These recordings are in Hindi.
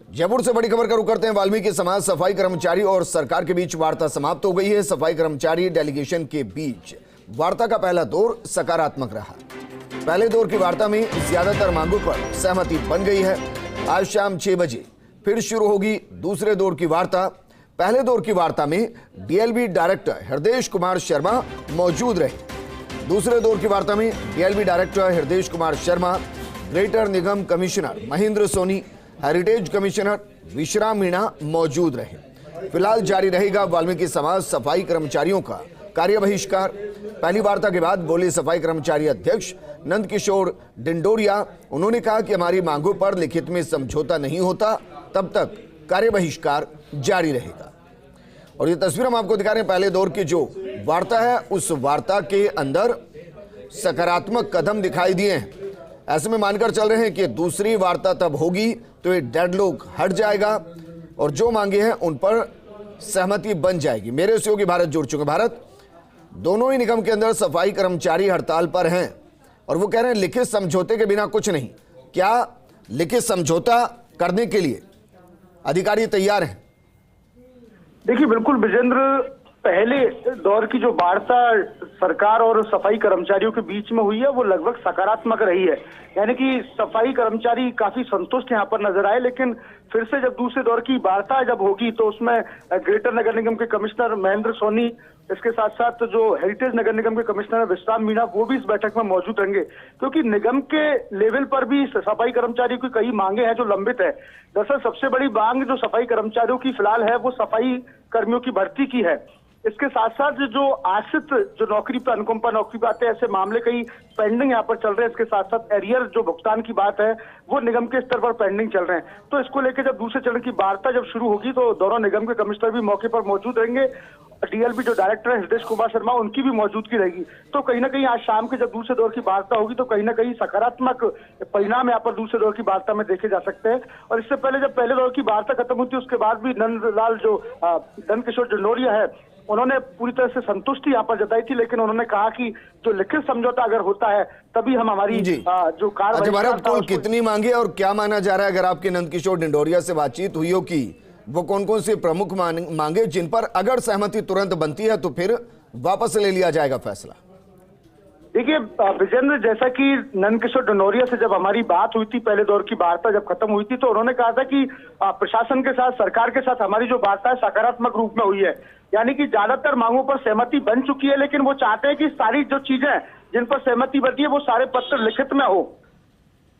जयपुर से बड़ी खबर का रुख करते हैं। वाल्मीकि समाज, सफाई कर्मचारी और सरकार के बीच वार्ता समाप्त हो गई है। सफाई कर्मचारी डेलीगेशन के बीच वार्ता का पहला दौर सकारात्मक रहा। पहले दौर की वार्ता में ज्यादातर मांगों पर सहमति बन गई है। आज शाम 6 बजे फिर शुरू होगी दूसरे दौर की वार्ता। पहले दौर की वार्ता में डीएलबी डायरेक्टर हृदय कुमार शर्मा मौजूद रहे। दूसरे दौर की वार्ता में DLB director Hriday Kumar Sharma, greater निगम commissioner Mahendra Soni, heritage commissioner Vishram Meena मौजूद रहे। फिलहाल जारी रहेगा वाल्मीकि समाज सफाई कर्मचारियों का कार्य बहिष्कार। पहली वार्ता के बाद बोले सफाई कर्मचारी अध्यक्ष नंदकिशोर डिंडोरिया। उन्होंने कहा कि हमारी मांगों पर लिखित में समझौता नहीं होता तब तक कार्य बहिष्कार जारी रहेगा। और ये तस्वीर हम आपको दिखा रहे हैं। पहले दौर की जो वार्ता है उस वार्ता के अंदर सकारात्मक कदम दिखाई दिए हैं। ऐसे में मानकर चल रहे हैं कि दूसरी वार्ता तब होगी तो ये डेडलॉक हट जाएगा और जो मांगे हैं उन पर सहमति बन जाएगी। मेरे सहयोगी भारत जुड़ चुके। भारत, दोनों ही निगम के अंदर सफाई कर्मचारी हड़ताल पर हैं और वो कह रहे हैं लिखित समझौते के बिना कुछ नहीं। क्या लिखित समझौता करने के लिए अधिकारी तैयार हैं? देखिए, बिल्कुल विजेंद्र, पहले दौर की जो वार्ता सरकार और सफाई कर्मचारियों के बीच में हुई है वो लगभग सकारात्मक रही है। यानी कि सफाई कर्मचारी काफी संतुष्ट यहाँ पर नजर आए। लेकिन फिर से जब दूसरे दौर की वार्ता जब होगी तो उसमें ग्रेटर नगर निगम के कमिश्नर महेंद्र सोनी, इसके साथ साथ जो हेरिटेज नगर निगम के कमिश्नर विश्राम मीणा, वो भी इस बैठक में मौजूद रहेंगे। क्योंकि निगम के लेवल पर भी सफाई कर्मचारियों की कई मांगे हैं जो लंबित है। दरअसल सबसे बड़ी मांग जो सफाई कर्मचारियों की फिलहाल है वो सफाई कर्मियों की भर्ती की है। इसके साथ साथ जो आश्रित जो नौकरी पर अनुकंपा नौकरी पर आते हैं, ऐसे मामले कई पेंडिंग यहाँ पर चल रहे हैं। इसके साथ साथ एरियर जो भुगतान की बात है वो निगम के स्तर पर पेंडिंग चल रहे हैं। तो इसको लेकर जब दूसरे चरण की वार्ता जब शुरू होगी तो दोनों निगम के कमिश्नर भी मौके पर मौजूद रहेंगे। डीएलबी जो डायरेक्टर है हृदय कुमार शर्मा, उनकी भी मौजूदगी रहेगी। तो कहीं ना कहीं आज शाम के जब दूसरे दौर की वार्ता होगी तो कहीं ना कहीं सकारात्मक परिणाम यहाँ पर दूसरे दौर की वार्ता में देखे जा सकते हैं। और इससे पहले जब पहले दौर की वार्ता खत्म हुई थी उसके बाद भी नंदकिशोर डिंडोरिया है, उन्होंने पूरी तरह से संतुष्टि यहाँ पर जताई थी। लेकिन उन्होंने कहा कि जो लिखित समझौता अगर होता है तभी हम हमारी जो कार्य कुल कितनी मांगे और क्या माना जा रहा है? अगर आपके नंदकिशोर डिंडोरिया से बातचीत हुई हो कि वो कौन कौन सी प्रमुख मांगे जिन पर अगर सहमति तुरंत बनती है तो फिर वापस ले लिया जाएगा फैसला? देखिए विजेंद्र, जैसा कि नंदकिशोर डिंडोरिया से जब हमारी बात हुई थी, पहले दौर की वार्ता जब खत्म हुई थी, तो उन्होंने कहा था कि प्रशासन के साथ, सरकार के साथ हमारी जो वार्ता है सकारात्मक रूप में हुई है। यानी कि ज्यादातर मांगों पर सहमति बन चुकी है। लेकिन वो चाहते हैं कि सारी जो चीजें जिन पर सहमति बनती है वो सारे पत्र लिखित में हो।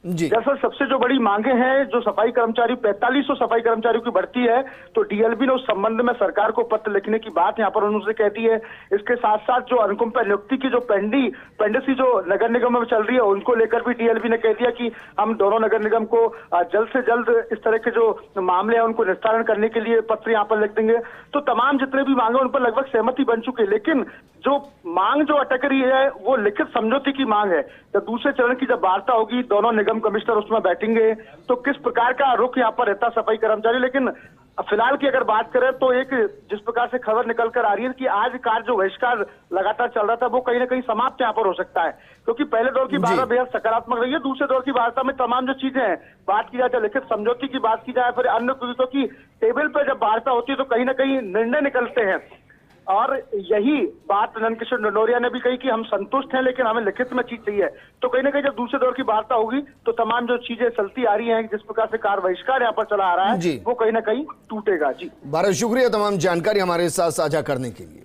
दरअसल सबसे जो बड़ी मांगे हैं जो सफाई कर्मचारी 4500 सफाई कर्मचारियों की भर्ती है, तो डीएलबी ने उस संबंध में सरकार को पत्र लिखने की बात यहाँ पर उन्होंने कह दी है। इसके साथ साथ जो अनुकंपा नियुक्ति की जो पेंडेंसी जो नगर निगम में चल रही है उनको लेकर भी डीएलबी ने कह दिया कि हम दोनों नगर निगम को जल्द से जल्द इस तरह के जो मामले हैं उनको निस्तारण करने के लिए पत्र यहाँ पर लिख देंगे। तो तमाम जितने भी मांगे उन पर लगभग सहमति बन चुकी है। लेकिन जो मांग जो अटक रही है वो लिखित समझौते की मांग है। जब दूसरे चरण की जब वार्ता होगी दोनों निगम कमिश्नर उसमें बैठेंगे तो किस प्रकार का रुख यहाँ पर रहता सफाई कर्मचारी। लेकिन फिलहाल की अगर बात करें तो एक जिस प्रकार से खबर निकल कर आ रही है कि आज कार्य जो बहिष्कार लगातार चल रहा था वो कहीं ना कहीं समाप्त यहाँ पर हो सकता है। क्योंकि पहले दौर की वार्ता बेहद सकारात्मक रही है। दूसरे दौर की वार्ता में तमाम जो चीजें हैं, बात की जाए लिखित समझौते की बात की जाए, फिर अन्य चीजों की टेबल पर जब वार्ता होती है तो कहीं ना कहीं निर्णय निकलते हैं। और यही बात नंदकिशोर डिंडोरिया ने भी कही कि हम संतुष्ट हैं लेकिन हमें लिखित में चीज चाहिए। तो कहीं ना कहीं जब दूसरे दौर की वार्ता होगी तो तमाम जो चीजें चलती आ रही हैं, जिस प्रकार से कार्य बहिष्कार यहाँ पर चला आ रहा है वो कहीं ना कहीं टूटेगा। जी भारत, शुक्रिया तमाम जानकारी हमारे साथ साझा करने के लिए।